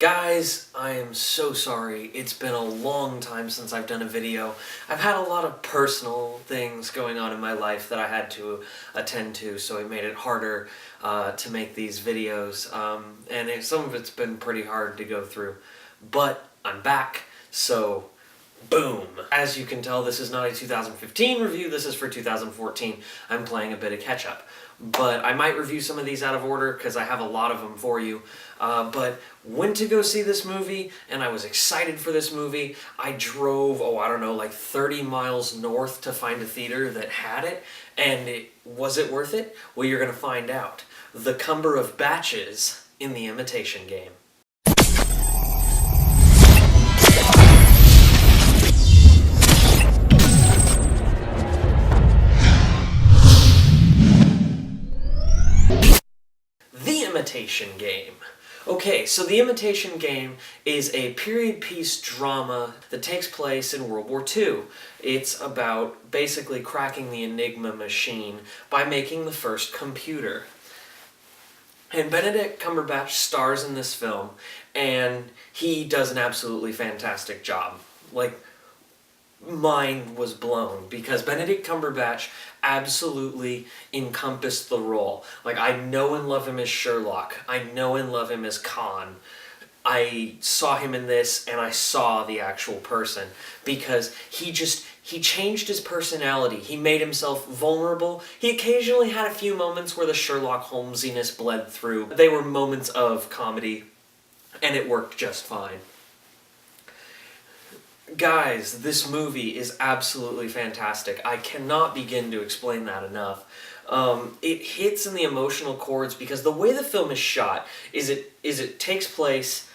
Guys, I am so sorry. It's been a long time since I've done a video. I've had a lot of personal things going on in my life that I had to attend to, so it made it harder to make these videos. Some of it's been pretty hard to go through. But I'm back, so boom! As you can tell, this is not a 2015 review, this is for 2014. I'm playing a bit of catch-up. But I might review some of these out of order because I have a lot of them for you. But went to go see this movie, and I was excited for this movie. I drove, like 30 miles north to find a theater that had it, and was it worth it? Well, you're going to find out. The Cumber of Batches in the Imitation Game. Imitation Game. Okay, so The Imitation Game is a period piece drama that takes place in World War II. It's about basically cracking the Enigma machine by making the first computer. And Benedict Cumberbatch stars in this film, and he does an absolutely fantastic job. Mind was blown because Benedict Cumberbatch absolutely encompassed the role. I know and love him as Sherlock. I know and love him as Khan. I saw him in this and I saw the actual person because he changed his personality. He made himself vulnerable. He occasionally had a few moments where the Sherlock Holmesiness bled through. They were moments of comedy and it worked just fine. Guys, this movie is absolutely fantastic. I cannot begin to explain that enough. It hits in the emotional chords because the way the film is shot is it takes place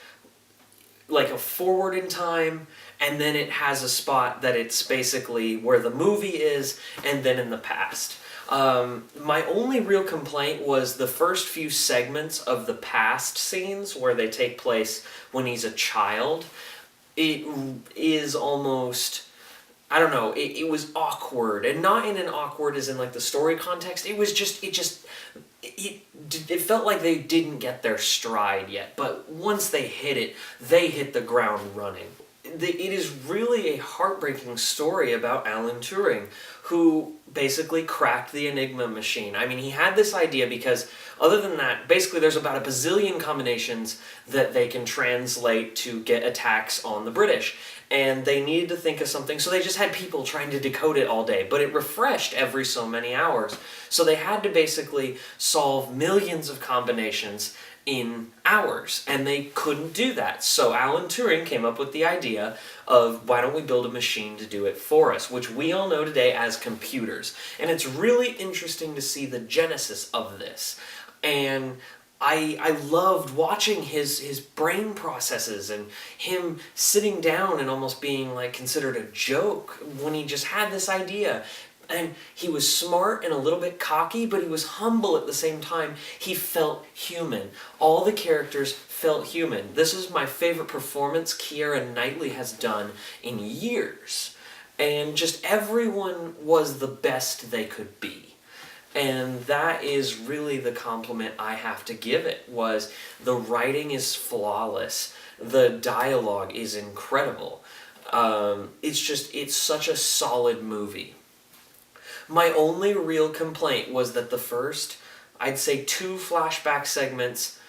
like a forward in time, and then it has a spot that it's basically where the movie is, and then in the past. My only real complaint was the first few segments of the past scenes where they take place when he's a child. It is almost, I don't know, it was awkward, and not in an awkward as in like the story context. It was just, it felt like they didn't get their stride yet, but once they hit it, they hit the ground running. It is really a heartbreaking story about Alan Turing, who basically cracked the Enigma machine. I mean, he had this idea because, other than that, basically there's about a bazillion combinations that they can translate to get attacks on the British. And they needed to think of something, so they just had people trying to decode it all day, but it refreshed every so many hours. So they had to basically solve millions of combinations in hours, and they couldn't do that. So Alan Turing came up with the idea of, why don't we build a machine to do it for us, which we all know today as computers. And it's really interesting to see the genesis of this. And I loved watching his brain processes and him sitting down and almost being like considered a joke when he just had this idea. And he was smart and a little bit cocky, but he was humble at the same time. He felt human. All the characters felt human. This is my favorite performance Keira Knightley has done in years. And just everyone was the best they could be. And that is really the compliment I have to give it, was the writing is flawless. The dialogue is incredible. It's such a solid movie. My only real complaint was that the first, I'd say 2 flashback segments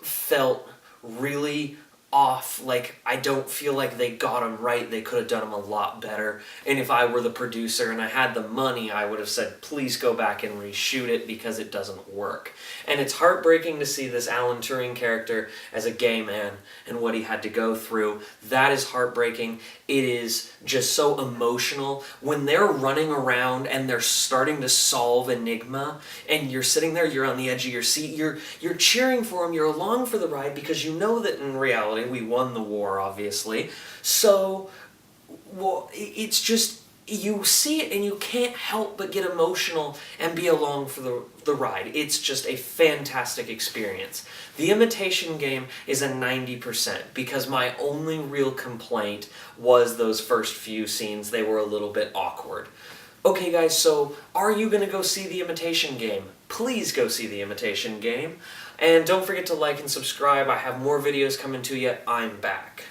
felt really off. Like, I don't feel like they got them right. They could have done them a lot better. And if I were the producer and I had the money, I would have said, please go back and reshoot it because it doesn't work. And it's heartbreaking to see this Alan Turing character as a gay man and what he had to go through. That is heartbreaking. It is just so emotional. When they're running around and they're starting to solve Enigma, and you're sitting there, you're on the edge of your seat, you're cheering for him, you're along for the ride because you know that in reality we won the war, obviously. So, well, it's just, you see it and you can't help but get emotional and be along for the ride. It's just a fantastic experience. The Imitation Game is a 90% because my only real complaint was those first few scenes. They were a little bit awkward. Okay guys, so are you going to go see The Imitation Game? Please go see The Imitation Game. And don't forget to like and subscribe. I have more videos coming to you. I'm back.